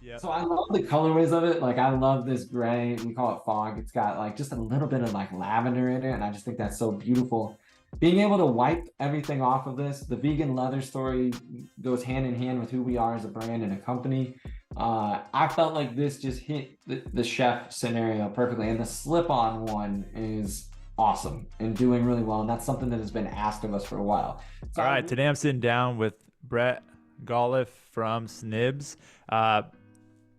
Yeah. So I love the colorways of it. Like I love this gray. We call it fog. It's got like just a little bit of like lavender in it, and I just think that's so beautiful. Being able to wipe everything off of this, the vegan leather story goes hand in hand with who we are as a brand and a company. I felt like this just hit the chef scenario perfectly, and the slip-on one is awesome and doing really well, and that's something that has been asked of us for a while. So All I right. really Today I'm sitting down with Brett Golliff from Snibbs. Uh,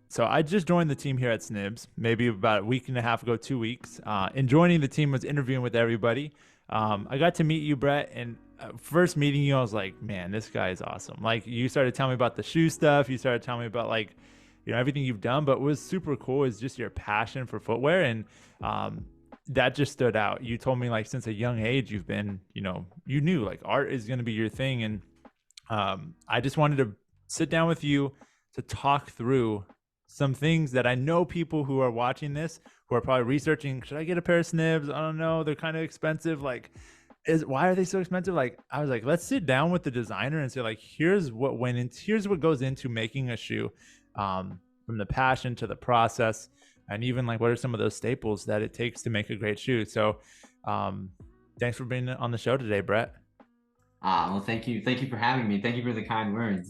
so I just joined the team here at Snibbs, maybe about a week and a half ago, 2 weeks. And joining the team was interviewing with everybody. I got to meet you, Brett, and first meeting you, I was like, man, this guy is awesome. Like you started telling me about the shoe stuff. You started telling me about like, everything you've done. But what was super cool is just your passion for footwear, and that just stood out. You told me like since a young age you've been, you knew like art is going to be your thing, and I just wanted to sit down with you to talk through some things that I know people who are watching this who are probably researching. Should I get a pair of Snibbs? I don't know. They're kind of expensive. Like, why are they so expensive? Like, I was like, let's sit down with the designer and say like, here's what goes into making a shoe, from the passion to the process, and even like what are some of those staples that it takes to make a great shoe. So, thanks for being on the show today, Brett. well, thank you. Thank you for having me. Thank you for the kind words.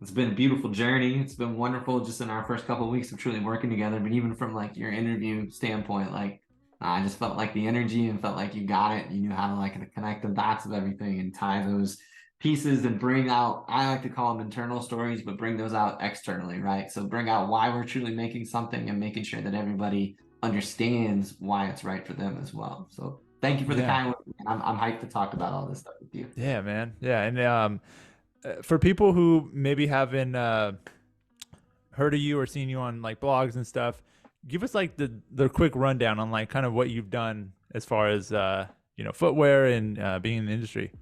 It's been a beautiful journey. It's been wonderful just in our first couple of weeks of truly working together. But even from like your interview standpoint, like I just felt like the energy and felt like you got it. You knew how to like connect the dots of everything and tie those pieces and bring out, I like to call them internal stories, but bring those out externally, right? So bring out why we're truly making something and making sure that everybody understands why it's right for them as well. So thank you for the Yeah. kind words. I'm hyped to talk about all this stuff with you. Yeah, man. Yeah, and for people who maybe haven't heard of you or seen you on like blogs and stuff, give us like the quick rundown on like kind of what you've done as far as footwear and being in the industry.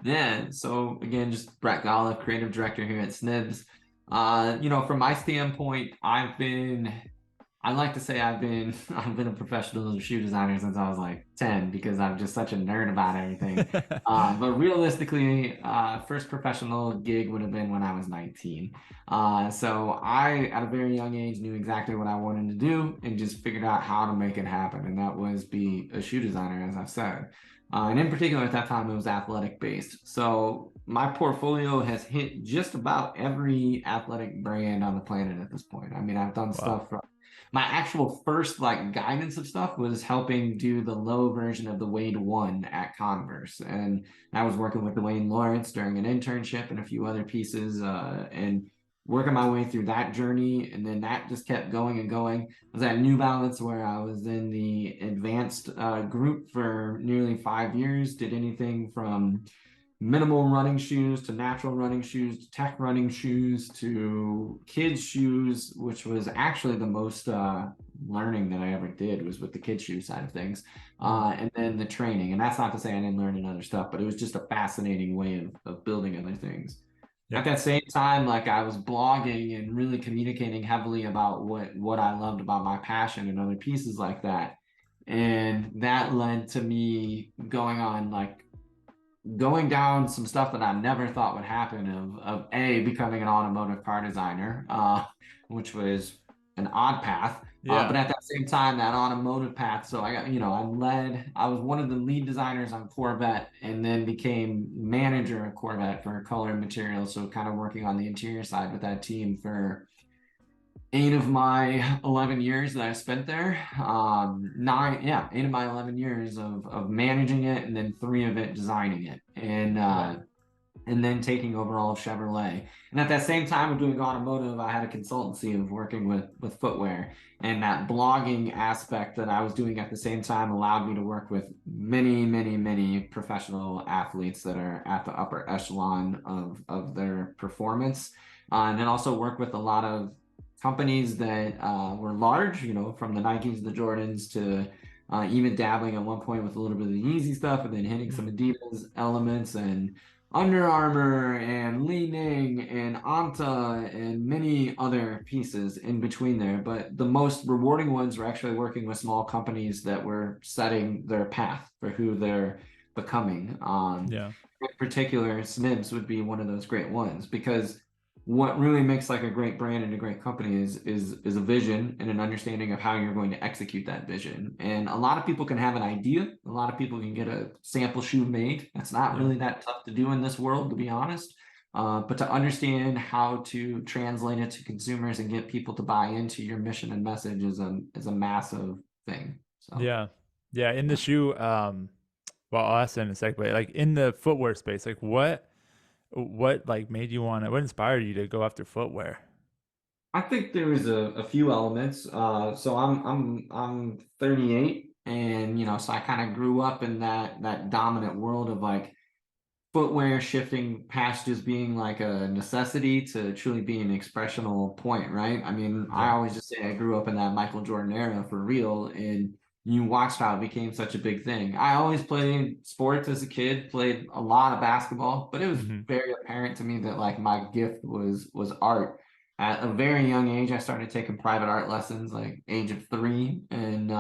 Yeah, so again, just Brett Golliff, creative director here at Snibbs. From my standpoint, I like to say I've been a professional shoe designer since I was like 10 because I'm just such a nerd about everything. But realistically, first professional gig would have been when I was 19. So I, at a very young age, knew exactly what I wanted to do and just figured out how to make it happen. And that was be a shoe designer, as I've said. And in particular, at that time, it was athletic based. So my portfolio has hit just about every athletic brand on the planet at this point. I mean, I've done Wow. stuff from my actual first like guidance of stuff was helping do the low version of the Wade One at Converse, and I was working with Dwayne Lawrence during an internship and a few other pieces, and working my way through that journey, and then that just kept going and going. I was at New Balance where I was in the advanced group for nearly 5 years. Did anything from minimal running shoes to natural running shoes to tech running shoes to kids shoes, which was actually the most learning that I ever did was with the kids shoe side of things. Mm. And then the training. And that's not to say I didn't learn in other stuff, but it was just a fascinating way of building other things. At Yep. that same time, like I was blogging and really communicating heavily about what I loved about my passion and other pieces like that. And that led to me going down some stuff that I never thought would happen of A, becoming an automotive car designer, which was an odd path. But Yeah. at that same time, that automotive path, so I got, I was one of the lead designers on Corvette and then became manager of Corvette for color and materials. So kind of working on the interior side with that team for 8 of my 11 years that I spent there. Nine, yeah, 8 of my 11 years of managing it, and then 3 of it designing it, Yeah. and then taking over all of Chevrolet. And at that same time of doing automotive, I had a consultancy of working with footwear, and that blogging aspect that I was doing at the same time allowed me to work with many, many, many professional athletes that are at the upper echelon of their performance. And then also work with a lot of companies that were large, from the Nikes, the Jordans, to even dabbling at one point with a little bit of the Yeezy stuff, and then hitting some Mm. Adidas elements and Under Armour and Li Ning and Anta and many other pieces in between there. But the most rewarding ones were actually working with small companies that were setting their path for who they're becoming. Yeah. In particular, Snibbs would be one of those great ones because what really makes like a great brand and a great company is a vision and an understanding of how you're going to execute that vision. And a lot of people can have an idea. A lot of people can get a sample shoe made. That's not Yeah. really that tough to do in this world, to be honest. But to understand how to translate it to consumers and get people to buy into your mission and message is a massive thing. So Yeah. Yeah. In the yeah. shoe, well, I'll ask that in a sec, but like in the footwear space, like what like made you want to, what inspired you to go after footwear? I think there was a few elements. So I'm 38, and so I kind of grew up in that dominant world of like footwear shifting past just being like a necessity to truly being an expressional point, right? I mean, I Yeah. always just say I grew up in that Michael Jordan era for real, and you watched how it became such a big thing. I always played sports as a kid, played a lot of basketball, but it was Hmm. very apparent to me that like my gift was art. At a very young age, I started taking private art lessons, like age of 3, and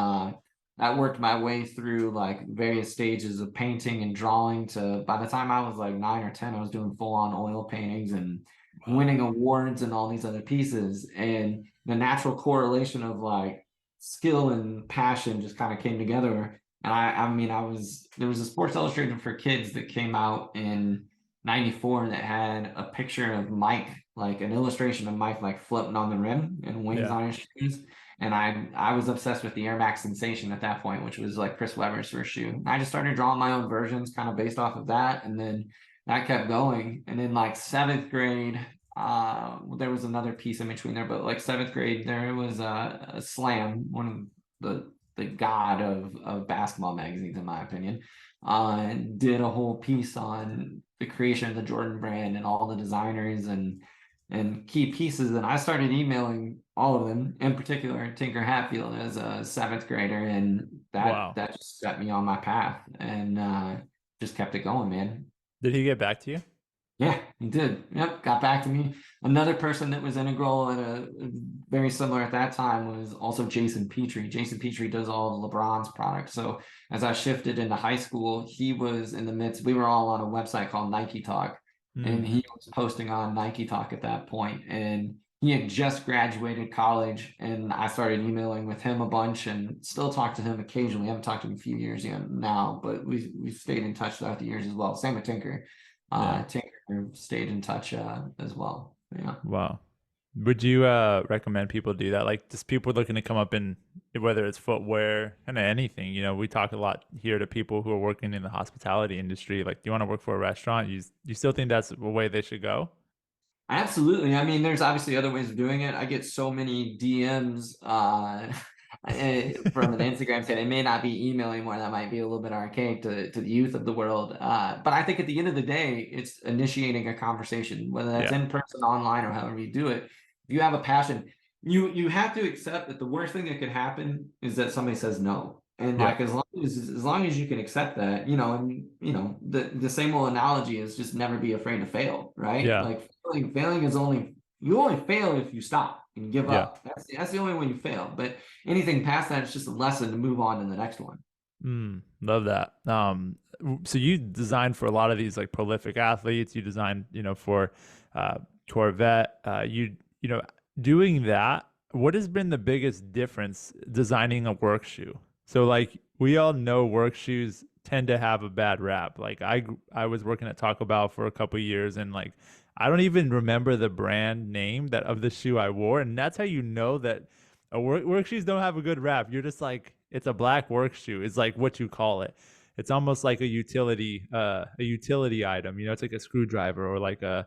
I worked my way through like various stages of painting and drawing to by the time I was like 9 or 10, I was doing full on oil paintings and Wow. winning awards and all these other pieces. And the natural correlation of like skill and passion just kind of came together. And I mean, there was a Sports Illustrated for kids that came out in 94 that had a picture of Mike, like an illustration of Mike like floating on the rim and wings Yeah. on his shoes. And I was obsessed with the Air Max Sensation at that point, which was like Chris Webber's first shoe. I just started drawing my own versions kind of based off of that. And then that kept going. And in like 7th grade, there was another piece in between there, but like 7th grade, there was a Slam, one of the god of basketball magazines, in my opinion, did a whole piece on the creation of the Jordan brand and all the designers and key pieces. And I started emailing all of them, in particular Tinker Hatfield as a 7th grader, and that Wow. that just set me on my path and just kept it going, man. Did he get back to you? Yeah, he did. Yep, got back to me. Another person that was integral and very similar at that time was also Jason Petrie. Jason Petrie does all of LeBron's products. So as I shifted into high school, he was in the midst. We were all on a website called Nike Talk, and Mm. he was posting on Nike Talk at that point. And he had just graduated college, and I started emailing with him a bunch, and still talk to him occasionally. I haven't talked to him in a few years yet now, but we've stayed in touch throughout the years as well. Same with Tinker. Yeah. Tinker stayed in touch as well. Yeah. Wow. Would you recommend people do that? Like just people looking to come up in whether it's footwear, kind of anything, we talk a lot here to people who are working in the hospitality industry. Like, do you want to work for a restaurant? You still think that's the way they should go? Absolutely. I mean, there's obviously other ways of doing it. I get so many DMs from an Instagram saying it may not be email anymore. That might be a little bit archaic to the youth of the world. But I think at the end of the day, it's initiating a conversation, whether that's Yeah. in person, online, or however you do it. If you have a passion, you have to accept that the worst thing that could happen is that somebody says no. And Yeah. like as long as you can accept that, and the same old analogy is just never be afraid to fail, right? Yeah. Like failing is you only fail if you stop and give Yeah. up. That's the only way you fail. But anything past that, it's just a lesson to move on to the next one. Love that. So you designed for a lot of these like prolific athletes. You designed, for Corvette. You know, doing that. What has been the biggest difference designing a work shoe? So like we all know work shoes tend to have a bad rap. Like I was working at Taco Bell for a couple years and like I don't even remember the brand name that of the shoe I wore, and that's how you know that work shoes don't have a good rap. You're just like it's a black work shoe. It's like what you call it. It's almost like a utility item. It's like a screwdriver or like a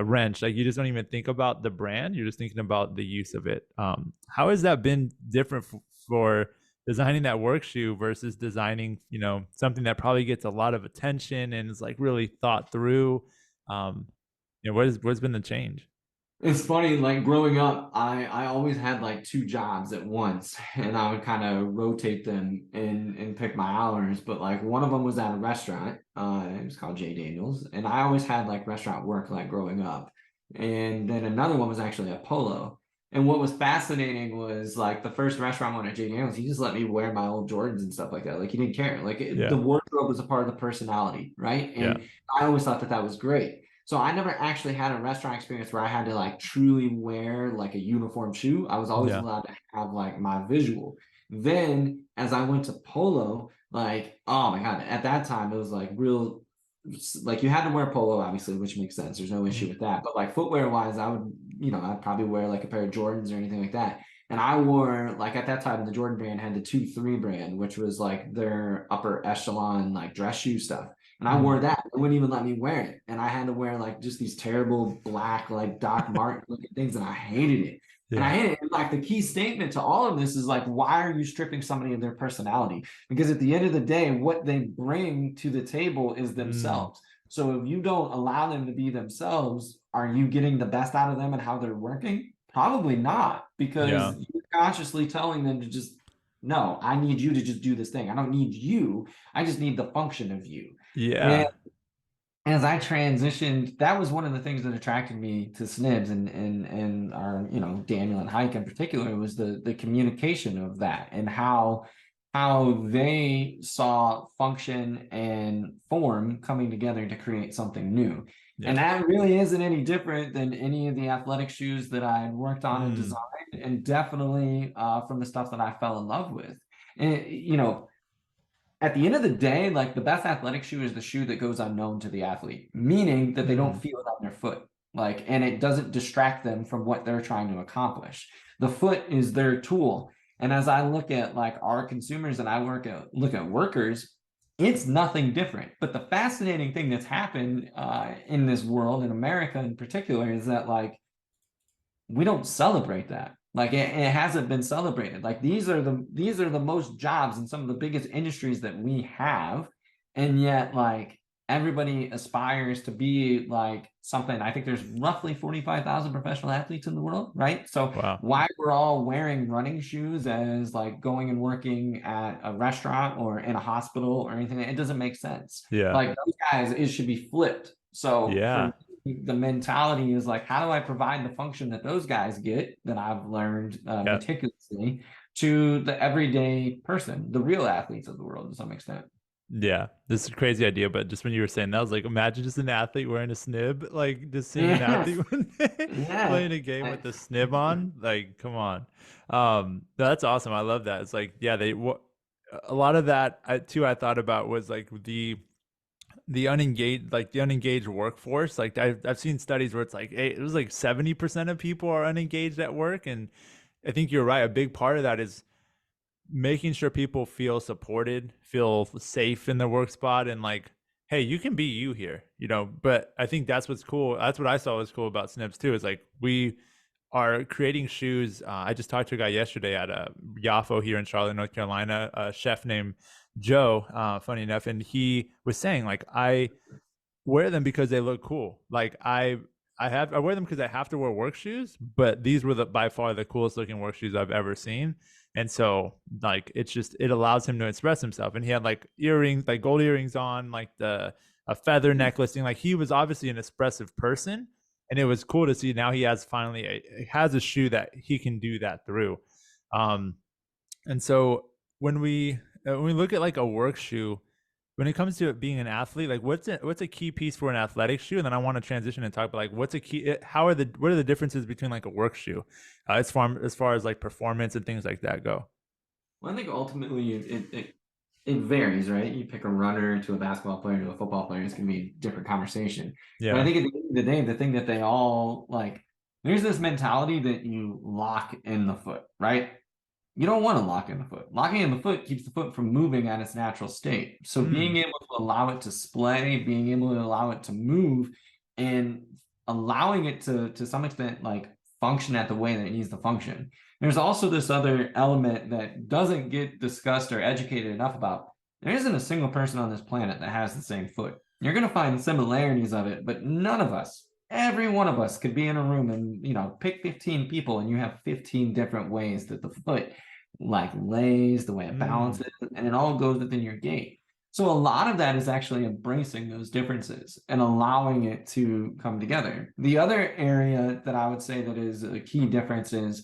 wrench. Like you just don't even think about the brand. You're just thinking about the use of it. How has that been different for designing that work shoe versus designing, something that probably gets a lot of attention and is like really thought through? Um, what's been the change? It's funny, like growing up, I always had like two jobs at once, and I would kind of rotate them and pick my hours. But like one of them was at a restaurant. It was called J Daniels, and I always had like restaurant work like growing up. And then another one was actually at Polo. And what was fascinating was like the first restaurant one at J Daniels, he just let me wear my old Jordans and stuff like that. Like he didn't care. Like the Yeah, wardrobe was a part of the personality, right? yeah, And I always thought that was great. So I never actually had a restaurant experience where I had to like truly wear like a uniform shoe. I was always Yeah. allowed to have like my visual. Then as I went to polo, like, oh my God, at that time it was like real, like you had to wear polo, obviously, which makes sense. There's no issue Mhm. with that. But like footwear wise, I would, I'd probably wear like a pair of Jordans or anything like that. And I wore, like at that time, the Jordan brand had the 2-3 brand, which was like their upper echelon, like dress shoe stuff. And I Mhm. wore that. They wouldn't even let me wear it. And I had to wear like just these terrible black, like Doc Martin looking things, and I hated it. And I Yeah. hate it. And like the key statement to all of this is like, why are you stripping somebody of their personality? Because at the end of the day, what they bring to the table is Mm. themselves. So if you don't allow them to be themselves, are you getting the best out of them and how they're working? Probably not, because Yeah. you're consciously telling them to just, no, I need you to just do this thing. I don't need you. I just need the function of you. And Yeah. as I transitioned, that was one of the things that attracted me to Snibbs and our, Daniel and Hike in particular, was the communication of that and how they saw function and form coming together to create something new. And Yeah. that really isn't any different than any of the athletic shoes that I had worked on and Mm. designed, and definitely from the stuff that I fell in love with. And at the end of the day, like the best athletic shoe is the shoe that goes unknown to the athlete, meaning that they don't Mm. feel it on their foot. Like, and it doesn't distract them from what they're trying to accomplish. The foot is their tool. And as I look at like our consumers and I look at workers, it's nothing different. But the fascinating thing that's happened in this world, in America in particular, is that like we don't celebrate that. Like it hasn't been celebrated. Like these are the most jobs in some of the biggest industries that we have, and yet like everybody aspires to be like something. I think there's roughly 45,000 professional athletes in the world, right? So Wow. why we're all wearing running shoes as like going and working at a restaurant or in a hospital or anything, it doesn't make sense. Yeah. Like those guys, it should be flipped. So for Yeah. the mentality is like, how do I provide the function that those guys get that I've learned Yeah. meticulously to the everyday person, the real athletes of the world to some extent. Yeah, this is a crazy idea, but just when you were saying that, I was like, imagine just an athlete wearing a snib, like just seeing an Yeah, athlete yeah. playing a game with the snib on. Like, come on. That's awesome. I love that. It's like, yeah, a lot of that too. I thought about was like the unengaged workforce. Like I've seen studies where it's like it was like 70% of people are unengaged at work, and I think you're right. A big part of that is making sure people feel supported, feel safe in their work spot, and like, hey, you can be you here, you know. But I think that's what's cool. That's what I saw was cool about Snips too. Is like we are creating shoes. I just talked to a guy yesterday at a Yafo here in Charlotte, North Carolina, a chef named Joe. Funny enough, and he was saying like I wear them because they look cool. Like I wear them because I have to wear work shoes, but these were by far the coolest looking work shoes I've ever seen. And so like it allows him to express himself. And he had like earrings, like gold earrings on, like the a feather necklace thing. Like he was obviously an expressive person. And it was cool to see now he has has a shoe that he can do that through. Um, and so when we look at like a work shoe, when it comes to it being an athlete, like what's a key piece for an athletic shoe? And then I want to transition and talk about like what's a key, what are the differences between like a work shoe, as far as like performance and things like that go. Well, I think ultimately it varies, right? You pick a runner to a basketball player to a football player, it's gonna be a different conversation. But I Yeah. think at the end of the day, the thing that they all like, there's this mentality that you lock in the foot, right? You don't want to lock in the foot. Locking in the foot keeps the foot from moving at its natural state. So being Mm. able to allow it to splay, being able to allow it to move, and allowing it to some extent like function at the way that it needs to function. There's also this other element that doesn't get discussed or educated enough about. There isn't a single person on this planet that has the same foot. You're going to find similarities of it, but none of us, every one of us could be in a room and pick 15 people and you have 15 different ways that the foot like lays, the way it Mm. balances, and it all goes within your gait. So a lot of that is actually embracing those differences and allowing it to come together. The other area that I would say that is a key difference is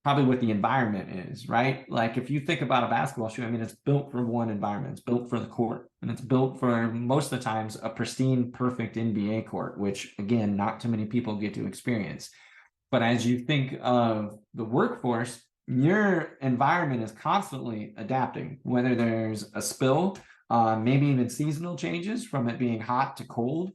probably what the environment is, right? Like if you think about a basketball shoe, I mean, it's built for one environment. It's built for the court, and it's built for most of the times a pristine, perfect NBA court, which again, not too many people get to experience. But as you think of the workforce, your environment is constantly adapting, whether there's a spill, maybe even seasonal changes from it being hot to cold.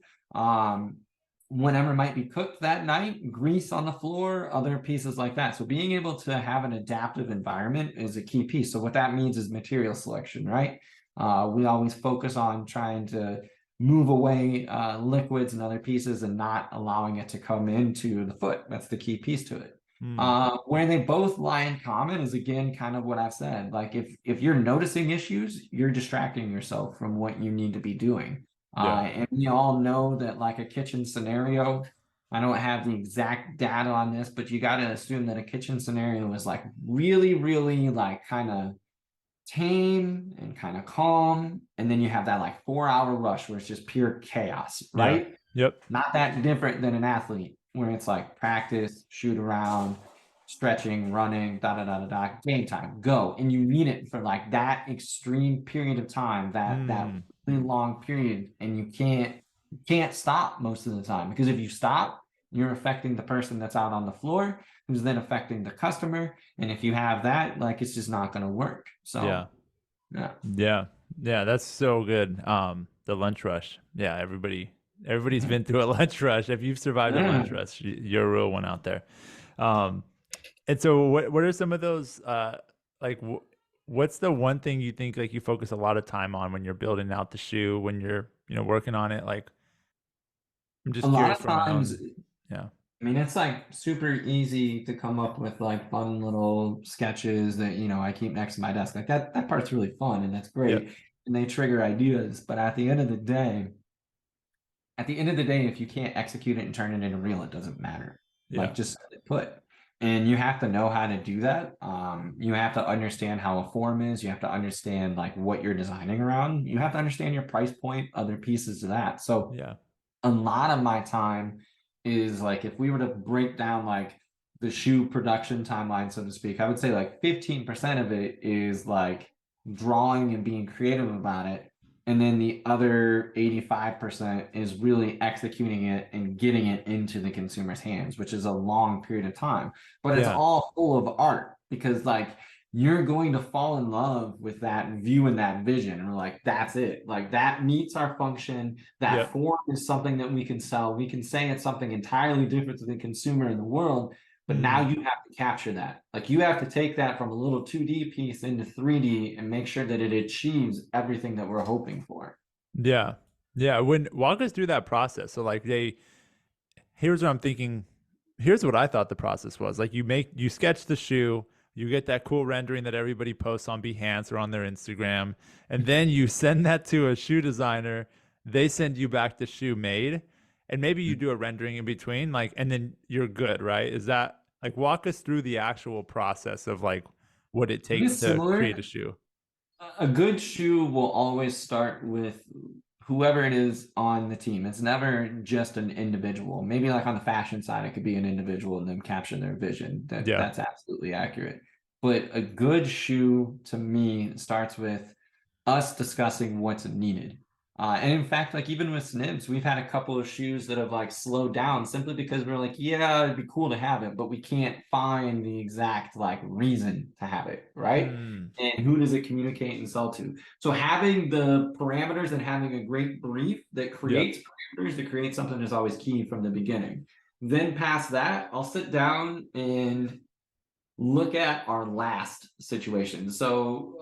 Whatever might be cooked that night, grease on the floor, other pieces like that. So being able to have an adaptive environment is a key piece. So what that means is material selection, right? We always focus on trying to move away liquids and other pieces and not allowing it to come into the foot. That's the key piece to it. Where they both lie in common is again kind of what I've said. Like if you're noticing issues, you're distracting yourself from what you need to be doing. And we all know that like a kitchen scenario, I don't have the exact data on this, but you got to assume that a kitchen scenario is like really, really like kind of tame and kind of calm. And then you have that like 4 hour rush where it's just pure chaos, right? Yep. Not that different than an athlete where it's like practice, shoot around, stretching, running, da da da da da, game time, go. And you need it for like that extreme period of time, that really long period, and you can't stop most of the time, because if you stop, you're affecting the person that's out on the floor, who's then affecting the customer. And if you have that, like it's just not going to work. So yeah, that's so good. The lunch rush. Yeah, everybody's been through a lunch rush. If you've survived a lunch rush, you're a real one out there. And so what are some of those like what's the one thing you think like you focus a lot of time on when you're building out the shoe, when you're, working on it? Like I'm just a lot curious of from my times, own. Yeah. I mean, it's like super easy to come up with like fun little sketches that, I keep next to my desk. Like that part's really fun and that's great. Yep. And they trigger ideas. But at the end of the day, if you can't execute it and turn it into real, it doesn't matter. Like just put. And you have to know how to do that. You have to understand how a form is. You have to understand like what you're designing around. You have to understand your price point, other pieces of that. So a lot of my time is like, if we were to break down like the shoe production timeline, so to speak, I would say like 15% of it is like drawing and being creative about it. And then the other 85% is really executing it and getting it into the consumer's hands, which is a long period of time. But it's all full of art, because like you're going to fall in love with that view and that vision. And we're like, that's it. Like that meets our function. That form is something that we can sell. We can say it's something entirely different to the consumer in the world. But now you have to capture that. Like you have to take that from a little 2D piece into 3D and make sure that it achieves everything that we're hoping for. Yeah. Walk us through that process. So like here's what I'm thinking. Here's what I thought the process was. Like you sketch the shoe, you get that cool rendering that everybody posts on Behance or on their Instagram, and then you send that to a shoe designer. They send you back the shoe made, and maybe you do a rendering in between, like, and then you're good, right? Is that like, walk us through the actual process of like what it takes to create a shoe? A good shoe will always start with whoever it is on the team. It's never just an individual. Maybe like on the fashion side, it could be an individual and them capture their vision. That's absolutely accurate. But a good shoe to me starts with us discussing what's needed. And in fact, like even with Snibbs, we've had a couple of shoes that have like slowed down simply because we're like, yeah, it'd be cool to have it, but we can't find the exact like reason to have it, right? And who does it communicate and sell to? So having the parameters and having a great brief that creates parameters, to create something, is always key from the beginning. Then past that, I'll sit down and look at our last situation. So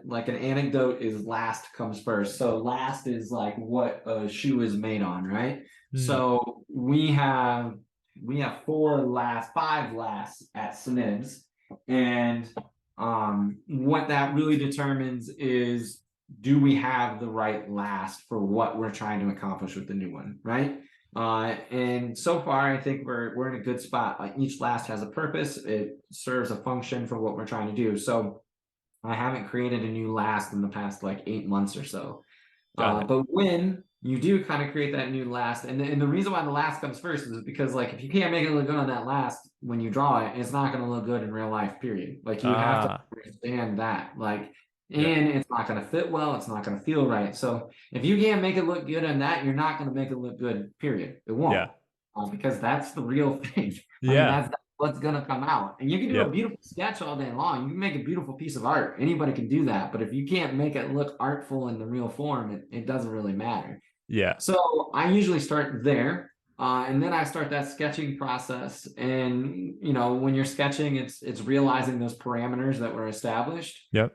like an anecdote is last comes first. So last is like what a shoe is made on, right? So we have five lasts at Snibbs. And what that really determines is, do we have the right last for what we're trying to accomplish with the new one, right? And so far, I think we're in a good spot. Like each last has a purpose. It serves a function for what we're trying to do. So I haven't created a new last in the past like 8 months or so. But when you do kind of create that new last. And the reason why the last comes first is because like if you can't make it look good on that last when you draw it, it's not going to look good in real life, period. Like you have to Ah, understand that. Like, yep, and it's not going to fit well, it's not going to feel right. So if you can't make it look good on that, you're not going to make it look good, period. It yeah, won't. Because that's the real thing. I mean, yeah, that's what's gonna come out. And you can do a yep, beautiful sketch all day long. You can make a beautiful piece of art. Anybody can do that. But if you can't make it look artful in the real form, it doesn't really matter. yeah, So I usually start there. And then I start that sketching process. And when you're sketching, it's realizing those parameters that were established. yep,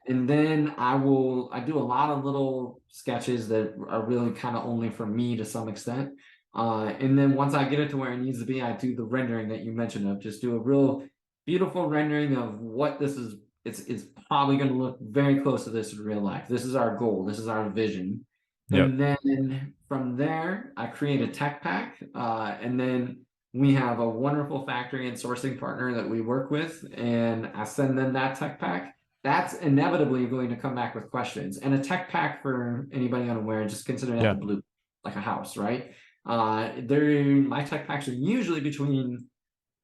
And then I do a lot of little sketches that are really kind of only for me to some extent. And then once I get it to where it needs to be, I do the rendering that you mentioned of just do a real beautiful rendering of what this is. It's probably going to look very close to this in real life. This is our goal. This is our vision. yep, And then from there, I create a tech pack. And then we have a wonderful factory and sourcing partner that we work with. And I send them that tech pack. That's inevitably going to come back with questions. And a tech pack, for anybody unaware, just consider that yeah, the blue, like a house, right? My tech packs are usually between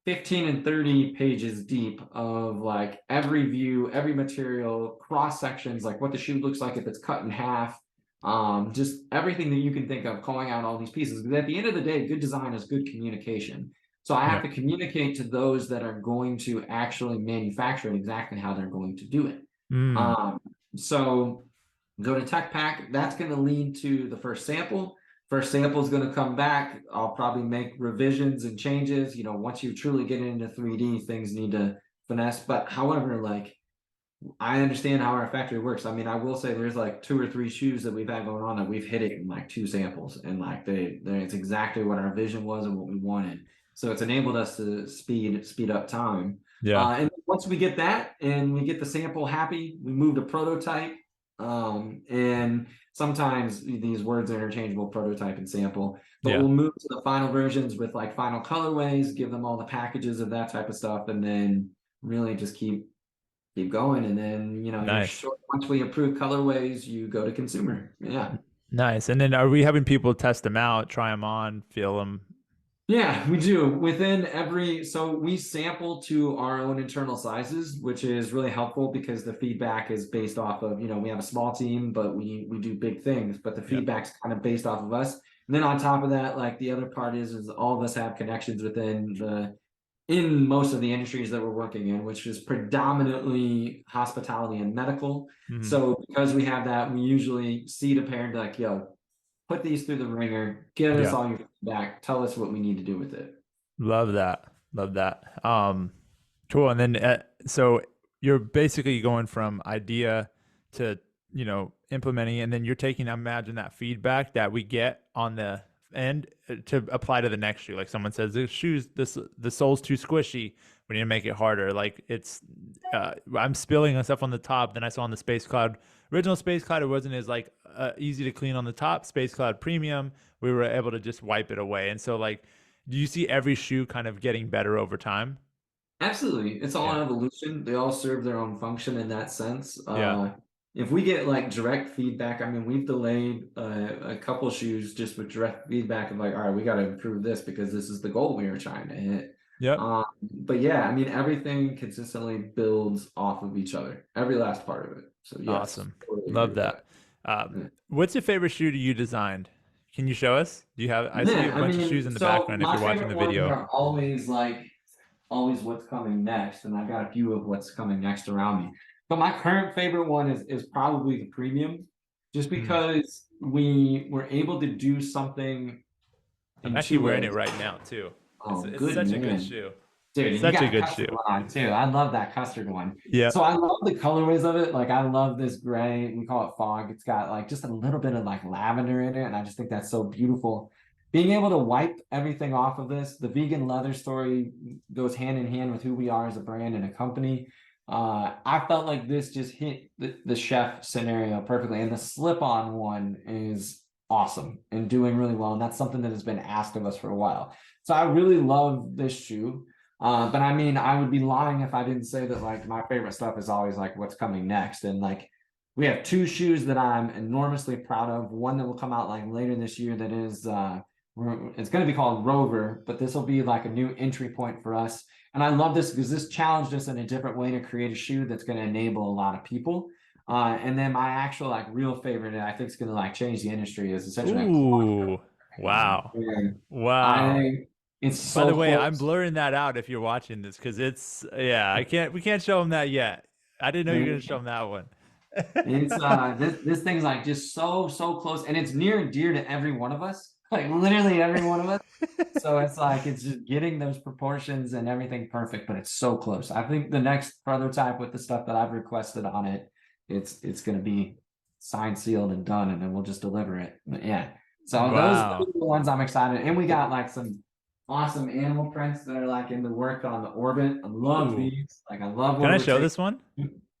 15 and 30 pages deep of like every view, every material, cross sections, like what the shoe looks like if it's cut in half, just everything that you can think of, calling out all these pieces. Because at the end of the day, good design is good communication. So I have yep, to communicate to those that are going to actually manufacture it exactly how they're going to do it. mm, Um, so go to tech pack. That's going to lead to the first sample. First sample is going to come back. I'll probably make revisions and changes. Once you truly get into 3D, things need to finesse. But however, like I understand how our factory works. I mean, I will say there's like 2 or 3 shoes that we've had going on that we've hit it in like 2 samples, and like it's exactly what our vision was and what we wanted. So it's enabled us to speed up time. yeah, And once we get that and we get the sample happy, we move to prototype. And sometimes these words are interchangeable, prototype and sample, but yeah, we'll move to the final versions with like final colorways, give them all the packages of that type of stuff, and then really just keep going. And then you're nice, short. Once we approve colorways, you go to consumer. Yeah. nice. And then are we having people test them out, try them on, feel them? Yeah, we do. So we sample to our own internal sizes, which is really helpful because the feedback is based off of, we have a small team, but we do big things, but the Yep, feedback's kind of based off of us. And then on top of that, like the other part is all of us have connections in most of the industries that we're working in, which is predominantly hospitality and medical. hmm, So because we have that, we usually seed a pair and be like, yo, put these through the ringer, get us yeah. all your feedback, tell us what we need to do with it. Love that. Love that. Cool. And then, so you're basically going from idea to, implementing, and then you're taking, I imagine, that feedback that we get on the end to apply to the next shoe. Like someone says, the sole's too squishy. We need to make it harder. Like I'm spilling stuff on the top. Then I saw on the Space Cloud, original Space Cloud, it wasn't as like easy to clean on the top. Space Cloud Premium, we were able to just wipe it away. And so like, do you see every shoe kind of getting better over time? Absolutely. It's all Yeah. an evolution. They all serve their own function in that sense. Yeah. If we get like direct feedback, I mean, we've delayed a couple shoes just with direct feedback of like, all right, we got to improve this because this is the goal we were trying to hit. Yep. But yeah, I mean, everything consistently builds off of each other, every last part of it. So yes, Awesome. totally agree Love with that. that. Yeah. What's your favorite shoe you designed? Can you show us? Do you have, I see a Yeah, I bunch of shoes mean, in the so background if my you're watching favorite the ones video. are always what's coming next, and I've got a few of what's coming next around me. But my current favorite one is probably the premium, just Hmm. because we were able to do something I'm in actually two wearing it ways. right now too. It's Oh, it's good such a good man. shoe. Dude, and you Such a got a good custard shoe. one on too. I love that custard one. Yep. So I love the colorways of it. Like I love this gray. We call it fog. It's got like just a little bit of like lavender in it, and I just think that's so beautiful. Being able to wipe everything off of this, the vegan leather story goes hand in hand with who we are as a brand and a company. I felt like this just hit the chef scenario perfectly, and the slip-on one is awesome and doing really well, and that's something that has been asked of us for a while. So I really love this shoe. But I mean, I would be lying if I didn't say that like my favorite stuff is always like what's coming next. And like we have two shoes that I'm enormously proud of. One that will come out like later this year that is it's going to be called Rover, but this will be like a new entry point for us. And I love this because this challenged us in a different way to create a shoe that's going to enable a lot of people. And then my actual like real favorite, and I think it's going to like change the industry, is essentially a Ooh, one. wow, And wow. I, it's By the so way, I'm close. blurring that out if you're watching this because it's yeah, we can't show them that yet. I didn't know you were gonna show them that one. It's this thing's like just so close, and it's near and dear to every one of us, like literally every one of us. So it's like it's just getting those proportions and everything perfect, but it's so close. I think the next prototype with the stuff that I've requested on it, it's gonna be signed, sealed, and done, and then we'll just deliver it. But yeah. So those are Wow. the ones I'm excited. And we got like some awesome animal prints that are like in the work on the orbit. I love Ooh. these. Like I love Can where I we're show taking. this one?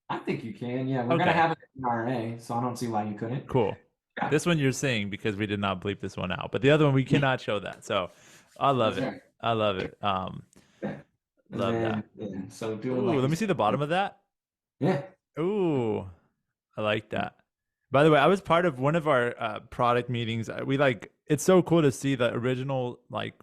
I think you can. Yeah, we're gonna Okay, have it in RA, so I don't see why you couldn't. cool. Yeah, This one you're seeing because we did not bleep this one out, but the other one we cannot show that. So I love that's it. right. I love it. Yeah. And Love then that. yeah, so doing Ooh, like let me these. see the bottom of that. Yeah. Ooh, I like that. By the way, I was part of one of our product meetings. We like it's so cool to see the original like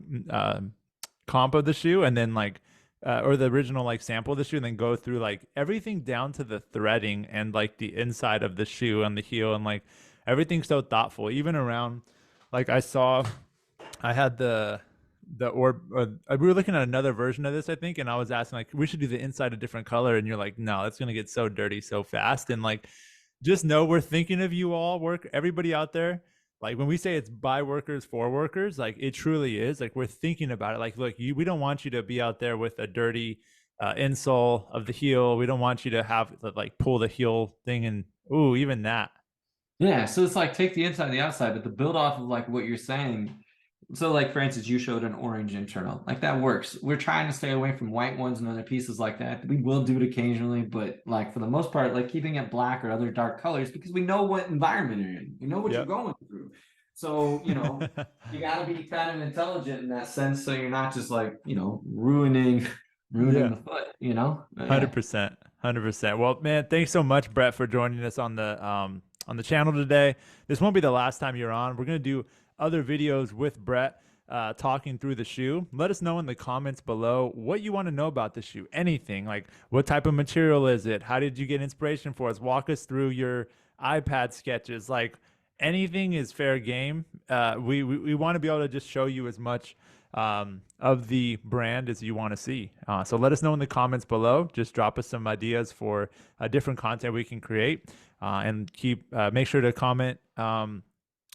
comp of the shoe and then like or the original like sample of the shoe and then go through like everything down to the threading and like the inside of the shoe and the heel and like everything's so thoughtful even around like I had the orb we were looking at another version of this I think and I was asking like we should do the inside a different color and you're like no that's going to get so dirty so fast and like just know we're thinking of you all work everybody out there like when we say it's by workers for workers like it truly is like we're thinking about it like look we don't want you to be out there with a dirty insole of the heel we don't want you to have like pull the heel thing and ooh even that Yeah. So it's like take the inside and the outside, but to build off of like what you're saying. So like for instance, you showed an orange internal. Like that works. We're trying to stay away from white ones and other pieces like that. We will do it occasionally, but like for the most part, like keeping it black or other dark colors because we know what environment you're in. You know what you're yep going through. So, you gotta be kind of intelligent in that sense. So you're not just like, ruining yeah the foot. Yeah. 100%, 100%. Well, man, thanks so much, Brett, for joining us on the channel today. This won't be the last time you're on. We're gonna do other videos with Brett, talking through the shoe. Let us know in the comments below what you want to know about the shoe. Anything like what type of material is it? How did you get inspiration for us? Walk us through your iPad sketches. Like anything is fair game. We want to be able to just show you as much of the brand as you want to see. So let us know in the comments below. Just drop us some ideas for different content we can create, and make sure to comment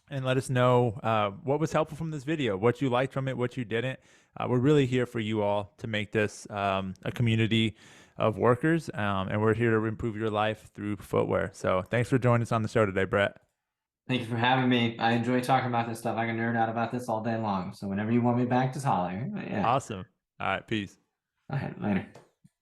and let us know what was helpful from this video, what you liked from it, what you didn't. We're really here for you all to make this a community of workers, and we're here to improve your life through footwear. So thanks for joining us on the show today, Brett. Thank you for having me. I enjoy talking about this stuff. I can nerd out about this all day long. So whenever you want me back, just holler. Yeah. Awesome. All right, peace. All right, later.